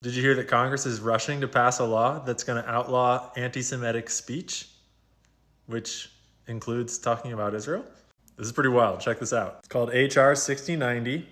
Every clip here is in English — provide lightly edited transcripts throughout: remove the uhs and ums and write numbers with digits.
Did you hear that Congress is rushing to pass a law that's going to outlaw anti-Semitic speech, which includes talking about Israel? This is pretty wild. Check this out. It's called HR 6090.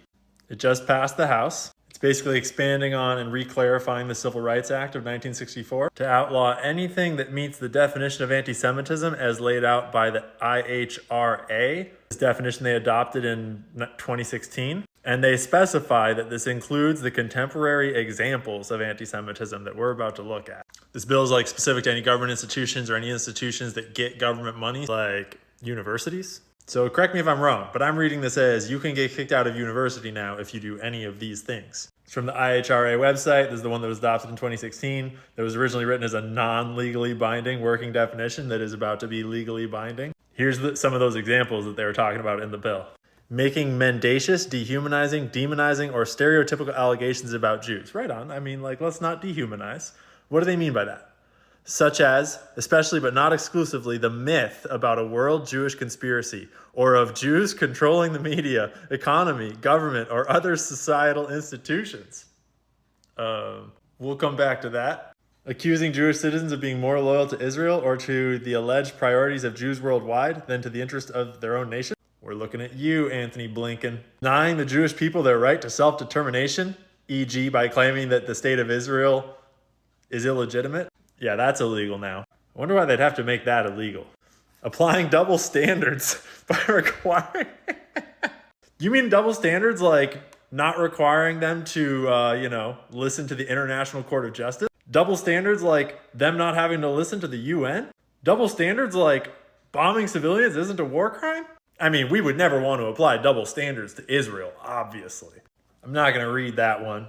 It just passed the House. It's basically expanding on and re-clarifying the Civil Rights Act of 1964 to outlaw anything that meets the definition of anti-Semitism as laid out by the IHRA, this definition they adopted in 2016. And they specify that this includes the contemporary examples of anti-Semitism that we're about to look at. This bill is like specific to any government institutions or any institutions that get government money, like universities. So correct me if I'm wrong, but I'm reading this as you can get kicked out of university now if you do any of these things. It's from the IHRA website. This is the one that was adopted in 2016. That was originally written as a non-legally binding working definition that is about to be legally binding. Here's some of those examples that they were talking about in the bill. Making mendacious, dehumanizing, demonizing, or stereotypical allegations about Jews. Right on. I mean, like, let's not dehumanize. What do they mean by that? Such as, especially but not exclusively, the myth about a world Jewish conspiracy or of Jews controlling the media, economy, government, or other societal institutions. We'll come back to that. Accusing Jewish citizens of being more loyal to Israel or to the alleged priorities of Jews worldwide than to the interest of their own nation. We're looking at you, Anthony Blinken. Denying the Jewish people their right to self-determination, e.g. by claiming that the state of Israel is illegitimate. Yeah, that's illegal now. I wonder why they'd have to make that illegal. Applying double standards by requiring... You mean double standards like not requiring them to, listen to the International Court of Justice? Double standards like them not having to listen to the UN? Double standards like bombing civilians isn't a war crime? I mean, we would never want to apply double standards to Israel, obviously. I'm not going to read that one.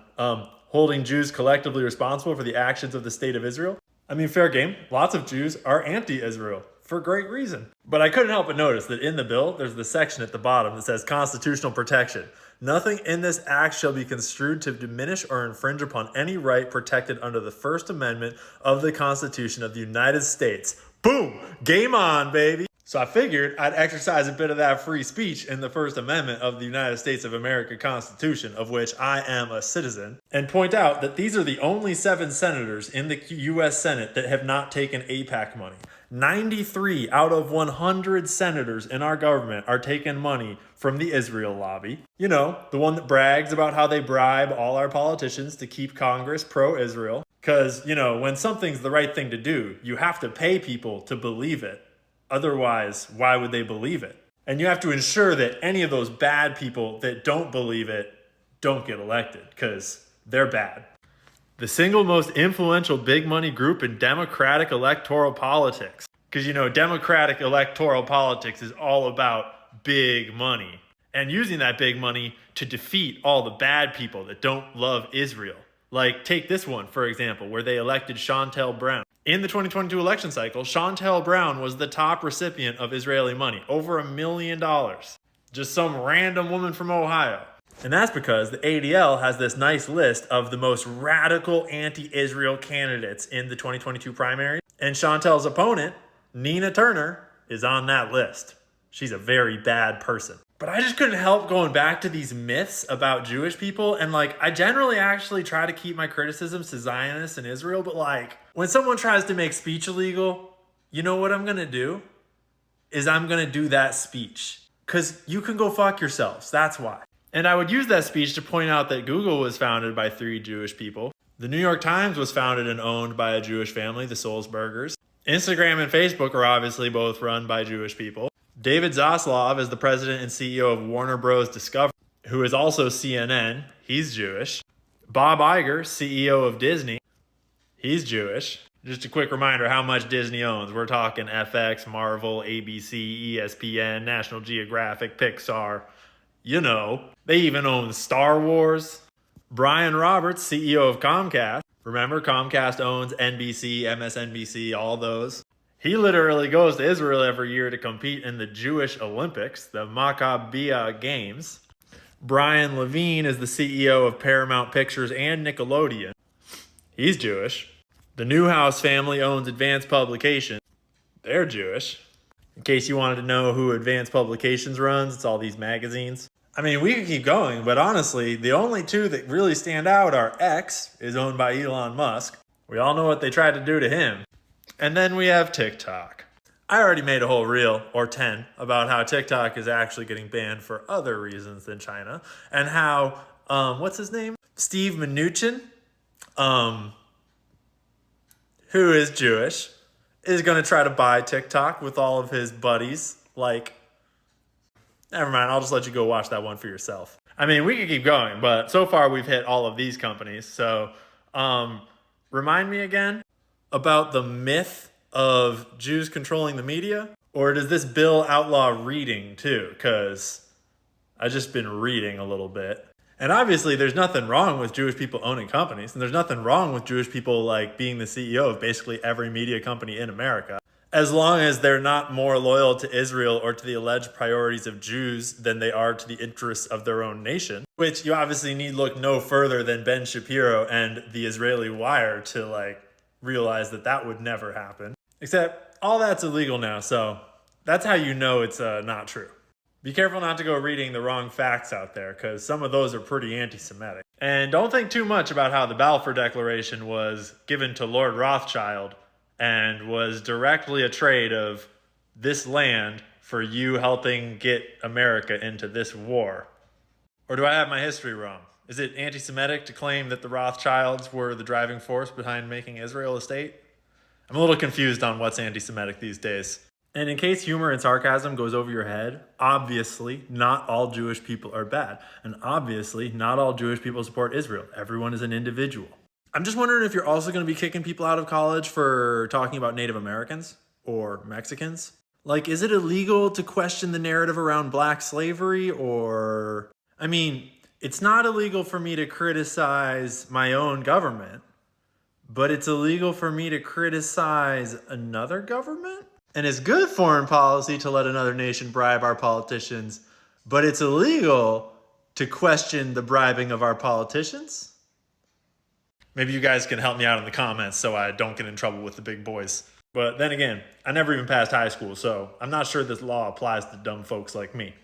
Holding Jews collectively responsible for the actions of the state of Israel. I mean, fair game. Lots of Jews are anti-Israel for great reason. But I couldn't help but notice that in the bill, there's the section at the bottom that says constitutional protection. Nothing in this act shall be construed to diminish or infringe upon any right protected under the First Amendment of the Constitution of the United States. Boom! Game on, baby! So I figured I'd exercise a bit of that free speech in the First Amendment of the United States of America Constitution, of which I am a citizen, and point out that these are the only 7 senators in the U.S. Senate that have not taken AIPAC money. 93 out of 100 senators in our government are taking money from the Israel lobby. You know, the one that brags about how they bribe all our politicians to keep Congress pro-Israel. Because, when something's the right thing to do, you have to pay people to believe it. Otherwise, why would they believe it? And you have to ensure that any of those bad people that don't believe it don't get elected, because they're bad. The single most influential big money group in Democratic electoral politics. Because, Democratic electoral politics is all about big money. And using that big money to defeat all the bad people that don't love Israel. Like, take this one, for example, where they elected Shontel Brown. In the 2022 election cycle, Shontel Brown was the top recipient of Israeli money, over $1 million. Just some random woman from Ohio. And that's because the ADL has this nice list of the most radical anti-Israel candidates in the 2022 primary. And Shontel's opponent, Nina Turner, is on that list. She's a very bad person. But I just couldn't help going back to these myths about Jewish people. And I generally actually try to keep my criticisms to Zionists and Israel. But when someone tries to make speech illegal, you know what I'm going to do? Is I'm going to do that speech. Because you can go fuck yourselves. That's why. And I would use that speech to point out that Google was founded by 3 Jewish people. The New York Times was founded and owned by a Jewish family, the Sulzbergers. Instagram and Facebook are obviously both run by Jewish people. David Zaslav is the president and CEO of Warner Bros. Discovery, who is also CNN. He's Jewish. Bob Iger, CEO of Disney. He's Jewish. Just a quick reminder how much Disney owns. We're talking FX, Marvel, ABC, ESPN, National Geographic, Pixar. They even own Star Wars. Brian Roberts, CEO of Comcast. Remember, Comcast owns NBC, MSNBC, all those. He literally goes to Israel every year to compete in the Jewish Olympics, the Maccabiah Games. Brian Levine is the CEO of Paramount Pictures and Nickelodeon. He's Jewish. The Newhouse family owns Advanced Publications. They're Jewish. In case you wanted to know who Advanced Publications runs, it's all these magazines. I mean, we could keep going, but honestly, the only two that really stand out are X, is owned by Elon Musk. We all know what they tried to do to him. And then we have TikTok. I already made a whole reel, or 10, about how TikTok is actually getting banned for other reasons than China, and how, what's his name? Steve Mnuchin, who is Jewish, is going to try to buy TikTok with all of his buddies. Like, never mind, I'll just let you go watch that one for yourself. I mean, we could keep going, but so far we've hit all of these companies. So, remind me again about the myth of Jews controlling the media? Or does this bill outlaw reading too? Because I've just been reading a little bit. And obviously there's nothing wrong with Jewish people owning companies, and there's nothing wrong with Jewish people like being the CEO of basically every media company in America, as long as they're not more loyal to Israel or to the alleged priorities of Jews than they are to the interests of their own nation, which you obviously need look no further than Ben Shapiro and the Israeli Wire to like realize that that would never happen. Except all that's illegal now, so that's how you know it's not true. Be careful not to go reading the wrong facts out there, because some of those are pretty anti-Semitic. And don't think too much about how the Balfour Declaration was given to Lord Rothschild and was directly a trade of this land for you helping get America into this war. Or do I have my history wrong? Is it anti-Semitic to claim that the Rothschilds were the driving force behind making Israel a state? I'm a little confused on what's anti-Semitic these days. And in case humor and sarcasm goes over your head, obviously not all Jewish people are bad. And obviously not all Jewish people support Israel. Everyone is an individual. I'm just wondering if you're also going to be kicking people out of college for talking about Native Americans or Mexicans. Like, is it illegal to question the narrative around black slavery? Or, I mean, it's not illegal for me to criticize my own government, but it's illegal for me to criticize another government? And it's good foreign policy to let another nation bribe our politicians, but it's illegal to question the bribing of our politicians? Maybe you guys can help me out in the comments so I don't get in trouble with the big boys. But then again, I never even passed high school, so I'm not sure this law applies to dumb folks like me.